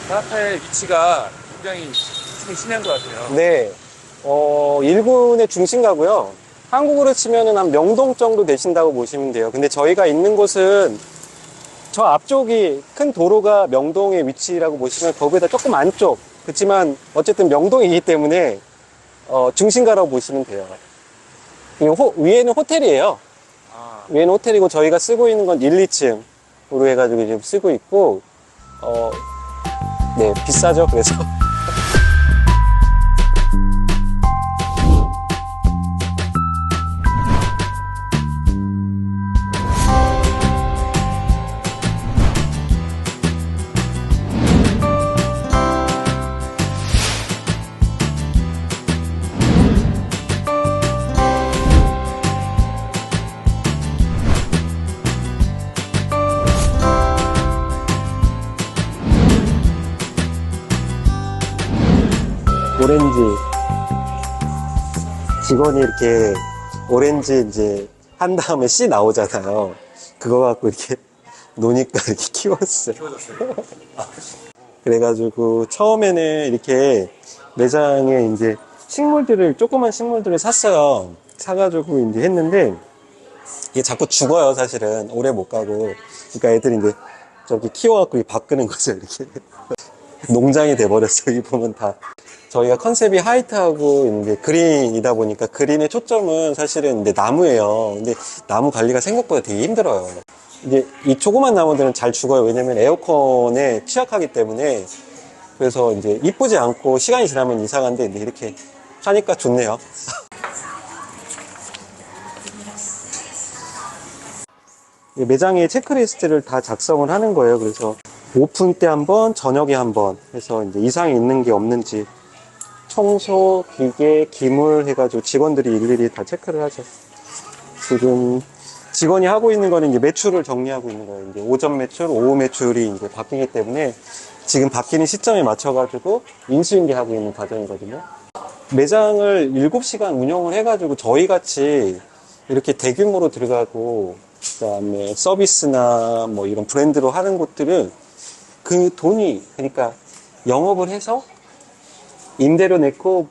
자타의 위치가 굉장히 심한 것 같아요. 네. 1군의 중심가고요. 한국으로 치면은 한 명동 정도 되신다고 보시면 돼요. 근데 저희가 있는 곳은 저 앞쪽이 큰 도로가 명동의 위치라고 보시면 거기보다 조금 안쪽. 그렇지만 어쨌든 명동이기 때문에 중심가라고 보시면 돼요. 위에는 호텔이에요. 위에는 호텔이고 저희가 쓰고 있는 건 1, 2층으로 해가지고 지금 쓰고 있고 네, 비싸죠. 그래서 오렌지 직원이 이렇게 오렌지 이제 한 다음에 씨 나오잖아요. 그거 갖고 이렇게 노니까 이렇게 키웠어요. 그래가지고 처음에는 이렇게 매장에 이제 조그만 식물들을 샀어요. 사가지고 이제 했는데 이게 자꾸 죽어요. 사실은 오래 못 가고. 그러니까 애들이 이제 저기 키워갖고 바꾸는 거죠. 이렇게 농장이 돼버렸어요. 이 보면 다. 저희가 컨셉이 화이트하고 이제 그린이다 보니까 그린의 초점은 사실은 이제 나무예요. 근데 나무 관리가 생각보다 되게 힘들어요. 이제 이 조그만 나무들은 잘 죽어요. 왜냐면 에어컨에 취약하기 때문에. 그래서 이제 이쁘지 않고 시간이 지나면 이상한데 이렇게 하니까 좋네요. 매장에 체크리스트를 다 작성을 하는 거예요. 그래서 오픈 때 한 번, 저녁에 한 번 해서 이제 이상이 있는 게 없는지 청소, 기계, 기물 해가지고 직원들이 일일이 다 체크를 하죠. 지금 직원이 하고 있는 거는 이제 매출을 정리하고 있는 거예요. 이제 오전 매출, 오후 매출이 이제 바뀌기 때문에 지금 바뀌는 시점에 맞춰가지고 인수인계하고 있는 과정이거든요. 매장을 7시간 운영을 해가지고 저희 같이 이렇게 대규모로 들어가고 그다음에 서비스나 뭐 이런 브랜드로 하는 곳들은 그 돈이 그러니까 영업을 해서 임대료 내고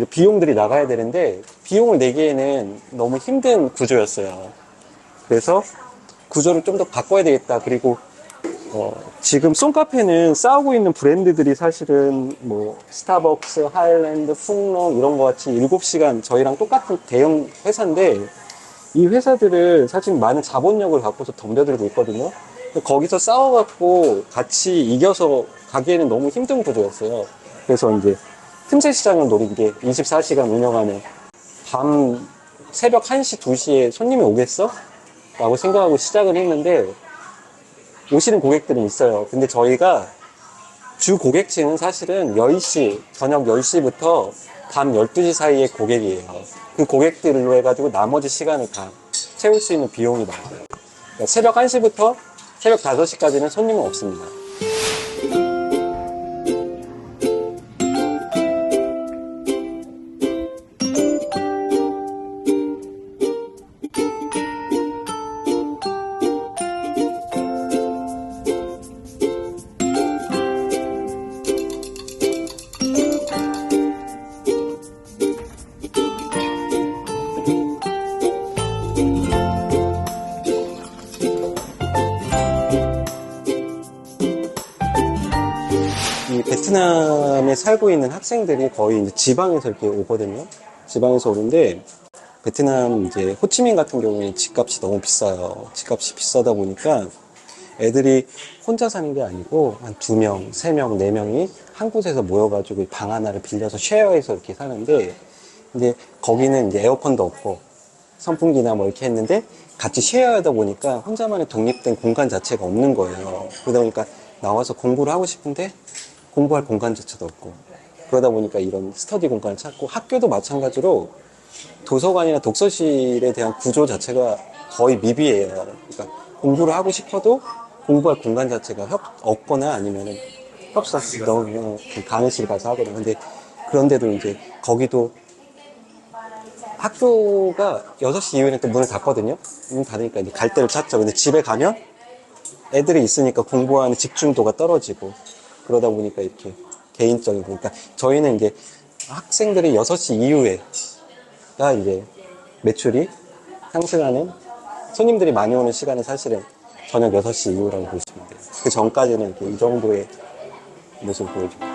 비용들이 나가야 되는데 비용을 내기에는 너무 힘든 구조였어요. 그래서 구조를 좀 더 바꿔야 되겠다. 그리고 지금 쏨카페는 싸우고 있는 브랜드들이 사실은 뭐 스타벅스, 하일랜드, 풍롱 이런 거 같이 7시간 저희랑 똑같은 대형 회사인데 이 회사들은 사실 많은 자본력을 갖고서 덤벼들고 있거든요. 거기서 싸워갖고 같이 이겨서 가기에는 너무 힘든 구조였어요. 그래서 이제 틈새 시장을 노린 게 24시간 운영하는 새벽 1시, 2시에 손님이 오겠어? 라고 생각하고 시작을 했는데 오시는 고객들은 있어요. 근데 저희가 주 고객층은 사실은 10시, 저녁 10시부터 밤 12시 사이의 고객이에요. 그 고객들로 해가지고 나머지 시간을 다 채울 수 있는 비용이 나와요. 그러니까 새벽 1시부터 새벽 5시까지는 손님은 없습니다. 베트남에 살고 있는 학생들이 거의 이제 지방에서 이렇게 오거든요. 지방에서 오는데 베트남 이제 호치민 같은 경우에 집값이 너무 비싸요. 집값이 비싸다 보니까 애들이 혼자 사는 게 아니고 한 2명, 3명, 4명이 한 곳에서 모여가지고 방 하나를 빌려서 쉐어해서 이렇게 사는데 근데 거기는 이제 에어컨도 없고 선풍기나 뭐 이렇게 했는데 같이 쉐어하다 보니까 혼자만의 독립된 공간 자체가 없는 거예요. 그러다 보니까 나와서 공부를 하고 싶은데 공부할 공간 자체도 없고 그러다 보니까 이런 스터디 공간을 찾고 학교도 마찬가지로 도서관이나 독서실에 대한 구조 자체가 거의 미비해요. 그러니까 공부를 하고 싶어도 공부할 공간 자체가 없거나 아니면은 협사실 너무 강의실 가서 하거든요. 근데 그런데도 이제 거기도 학교가 6시 이후에는 또 문을 닫거든요. 문 닫으니까 이제 갈 데를 찾죠. 근데 집에 가면 애들이 있으니까 공부하는 집중도가 떨어지고 그러다 보니까 이렇게 개인적인, 그러니까 저희는 이제 학생들이 6시 이후에가 이제 매출이 상승하는, 손님들이 많이 오는 시간은 사실은 저녁 6시 이후라고 보시면 돼요. 그 전까지는 이렇게 이 정도의 모습을 보여주고.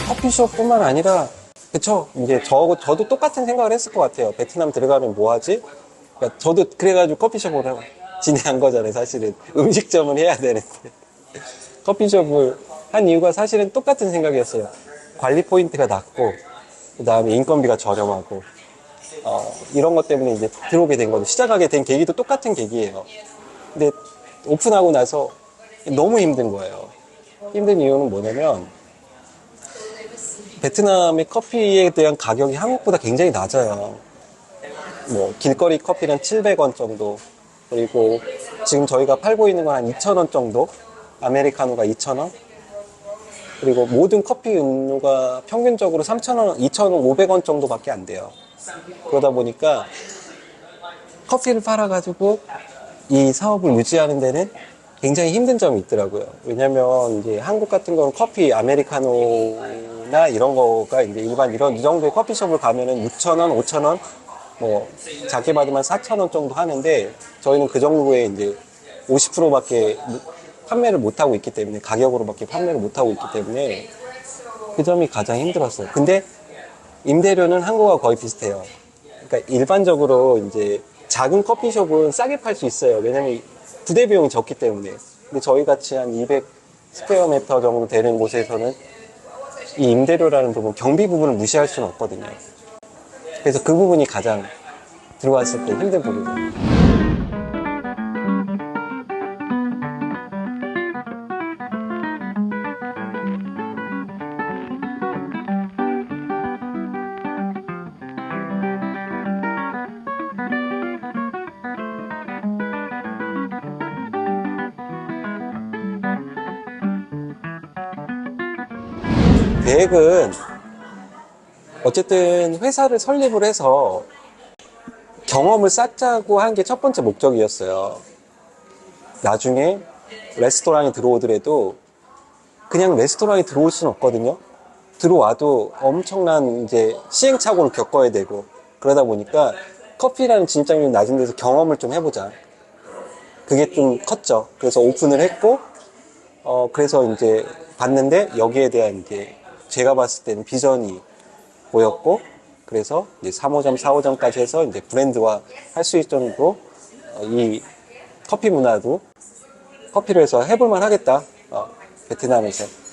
커피숍뿐만 아니라, 그쵸? 이제 저도 똑같은 생각을 했을 것 같아요. 베트남 들어가면 뭐 하지? 그러니까 저도 그래가지고 커피숍을 진행한 거잖아요, 사실은. 음식점을 해야 되는데. 커피숍을 한 이유가 사실은 똑같은 생각이었어요. 관리 포인트가 낮고, 그 다음에 인건비가 저렴하고, 이런 것 때문에 이제 들어오게 된 거죠. 시작하게 된 계기도 똑같은 계기예요. 근데 오픈하고 나서 너무 힘든 거예요. 힘든 이유는 뭐냐면, 베트남의 커피에 대한 가격이 한국보다 굉장히 낮아요. 뭐 길거리 커피는 700원 정도, 그리고 지금 저희가 팔고 있는 건 한 2,000원 정도, 아메리카노가 2,000원, 그리고 모든 커피 음료가 평균적으로 3,000원, 2,500원 정도밖에 안 돼요. 그러다 보니까 커피를 팔아가지고 이 사업을 유지하는 데는 굉장히 힘든 점이 있더라고요. 왜냐면 이제 한국 같은 경우는 커피, 아메리카노나 이런 거가 이제 일반 이 정도의 커피숍을 가면은 6,000원, 5,000원, 뭐 작게 받으면 4,000원 정도 하는데, 저희는 그 정도에 이제 50%밖에 판매를 못 하고 있기 때문에, 가격으로밖에 판매를 못 하고 있기 때문에 그 점이 가장 힘들었어요. 근데 임대료는 한국과 거의 비슷해요. 그러니까 일반적으로 이제 작은 커피숍은 싸게 팔 수 있어요. 왜냐면 부대 비용이 적기 때문에. 근데 저희 같이 한 200 스퀘어 미터 정도 되는 곳에서는 이 임대료라는 부분, 경비 부분을 무시할 수는 없거든요. 그래서 그 부분이 가장 들어왔을 때 힘든 부분이에요. 계획은 어쨌든 회사를 설립을 해서 경험을 쌓자고 한 게 첫 번째 목적이었어요. 나중에 레스토랑에 들어오더라도 그냥 레스토랑에 들어올 수는 없거든요. 들어와도 엄청난 이제 시행착오를 겪어야 되고, 그러다 보니까 커피라는 진입장벽이 낮은 데서 경험을 좀 해보자. 그게 좀 컸죠. 그래서 오픈을 했고, 그래서 이제 봤는데 여기에 대한 이제 제가 봤을 때는 비전이 보였고, 그래서 이제 3호점, 4호점까지 해서 이제 브랜드화 할 수 있을 정도로 이 커피 문화도 커피를 해서 해볼만 하겠다. 베트남에서.